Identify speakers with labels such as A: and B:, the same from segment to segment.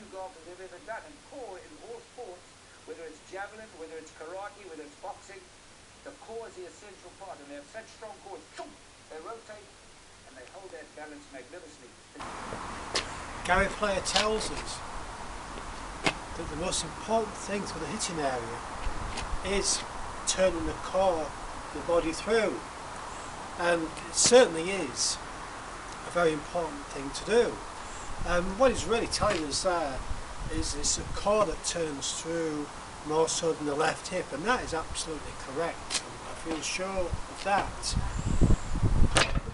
A: few golfers have ever done. And core in all sports, whether it's javelin, whether it's karate, whether it's boxing, the core is the essential part. And they have such strong cores. They rotate and they hold that balance magnificently.
B: Gary Player tells us that the most important thing for the hitting area is turning the core, the body through. And it certainly is a very important thing to do. What he's really telling us there is it's a core that turns through more so than the left hip, and that is absolutely correct. I feel sure of that.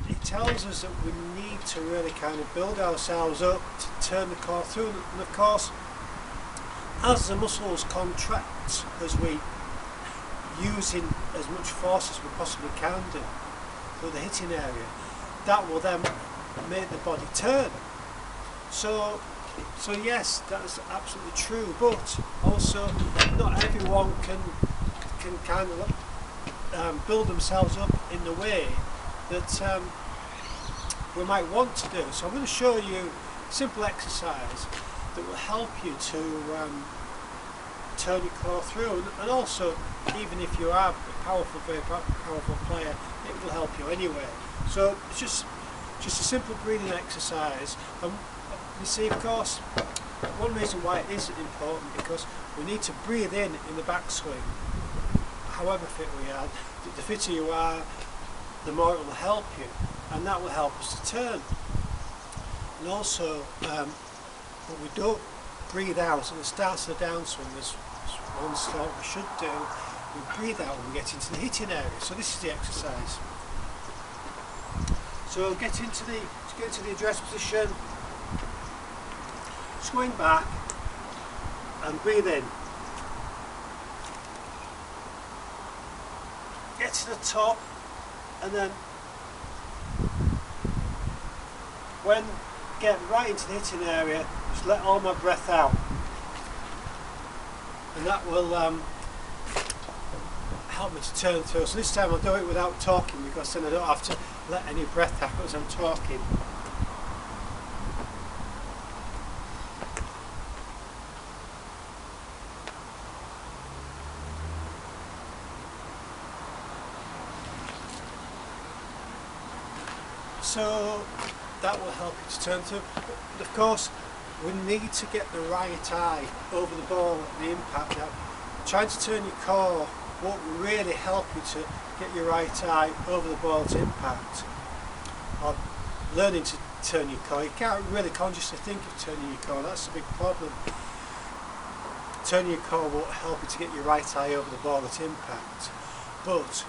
B: He tells us that we need to really kind of build ourselves up to turn the core through, and of course as the muscles contract, as we using as much force as we possibly can do through the hitting area, that will then make the body turn. So yes, that's absolutely true, but also not everyone can kind of build themselves up in the way that we might want to do. So I'm going to show you a simple exercise that will help you to turn your core through, and also even if you are a very powerful player, it will help you anyway. So it's just a simple breathing exercise. And you see, of course, one reason why it is important, because we need to breathe in the backswing. However fit we are, the fitter you are, the more it will help you, and that will help us to turn. And also, when we don't breathe out at the start of the downswing, there's one thought we should do, we breathe out when we get into the hitting area. So this is the exercise. So get into the address position, swing back and breathe in. Get to the top, and then when get right into the hitting area, just let all my breath out, and that will help me to turn through. So this time I'll do it without talking, because then I don't have to let any breath out as I'm talking. So that will help you to turn through. But of course, we need to get the right eye over the ball at the impact. Now, trying to turn your core won't really help you to get your right eye over the ball at impact. Or learning to turn your core, you can't really consciously think of turning your core. That's a big problem. Turning your core won't help you to get your right eye over the ball at impact. But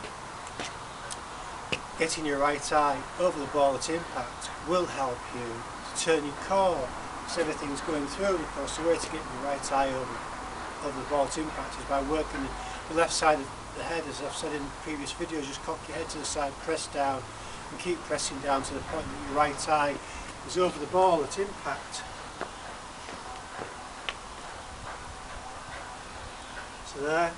B: getting your right eye over the ball at impact will help you to turn your core, because everything's going through. Of course, the way to get your right eye over the ball at impact is by working the left side of the head. As I've said in previous videos, just cock your head to the side, press down, and keep pressing down to the point that your right eye is over the ball at impact. So there.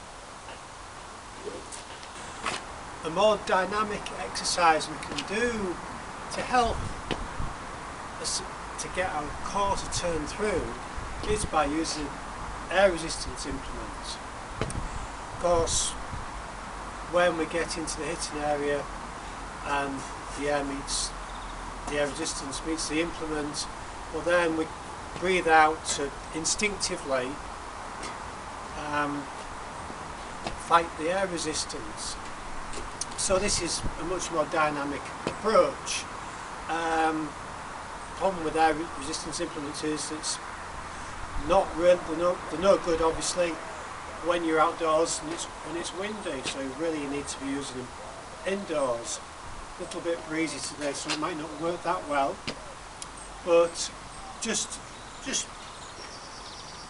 B: A more dynamic exercise we can do to help us to get our core to turn through is by using air resistance implements. Of course, when we get into the hitting area and the air resistance meets the implement, well then we breathe out to instinctively fight the air resistance. So this is a much more dynamic approach. The problem with air resistance implements is it's not really, they're no good obviously when you're outdoors and it's windy, so really you need to be using them indoors. A little bit breezy today, so it might not work that well, but just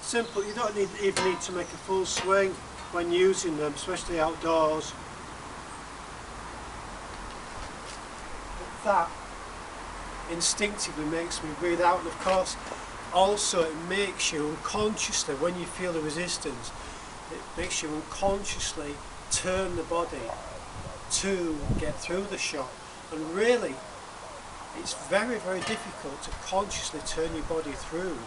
B: simple. You don't even need to make a full swing when using them, especially outdoors. But that instinctively makes me breathe out, and of course also it makes you unconsciously, when you feel the resistance, it makes you unconsciously turn the body to get through the shot. And really it's very, very difficult to consciously turn your body through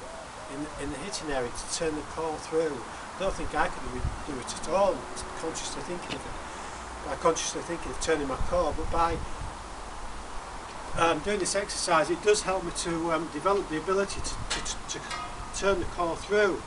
B: in the hitting area to turn the core through. I don't think I could do it at all, consciously thinking of it. By consciously thinking of turning my core, but by doing this exercise, it does help me to develop the ability to turn the core through.